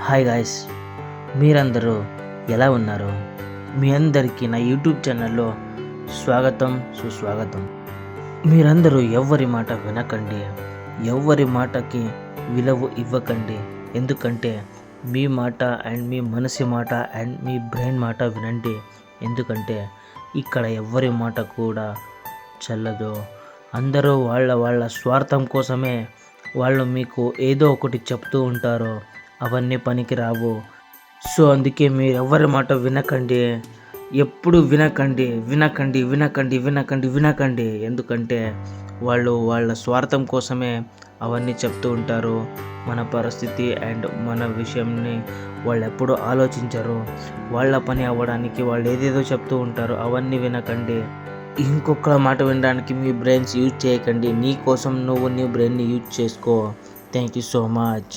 Hi guys, మీరందరూ ఎలా ఉన్నారు? మీ అందరికీ నా యూట్యూబ్ ఛానల్లో స్వాగతం, సుస్వాగతం. మీరందరూ ఎవ్వరి మాట వినకండి, ఎవ్వరి మాటకి విలువ ఇవ్వకండి. ఎందుకంటే మీ మాట అండ్ మీ మనసు మాట అండ్ మీ బ్రెయిన్ మాట వినండి. ఎందుకంటే ఇక్కడ ఎవ్వరి మాట కూడా చల్లదు. అందరూ వాళ్ళ స్వార్థం కోసమే వాళ్ళు మీకు ఏదో ఒకటి చెప్తూ ఉంటారు. అవన్నీ పనికి రావు. సో అందుకే మీరు ఎవరి మాట వినకండి, ఎప్పుడు వినకండి. ఎందుకంటే వాళ్ళు వాళ్ళ స్వార్థం కోసమే అవన్నీ చెప్తూ ఉంటారు. మన పరిస్థితి అండ్ మన విషయంని వాళ్ళు ఎప్పుడూ ఆలోచించరు. వాళ్ళ పని అవ్వడానికి వాళ్ళు ఏదేదో చెప్తూ ఉంటారు. అవన్నీ వినకండి. ఇంకొక మాట వినడానికి మీ బ్రెయిన్స్ యూజ్ చేయకండి. నీ కోసం నువ్వు నీ బ్రెయిన్ని యూజ్ చేసుకో. Thank you so much.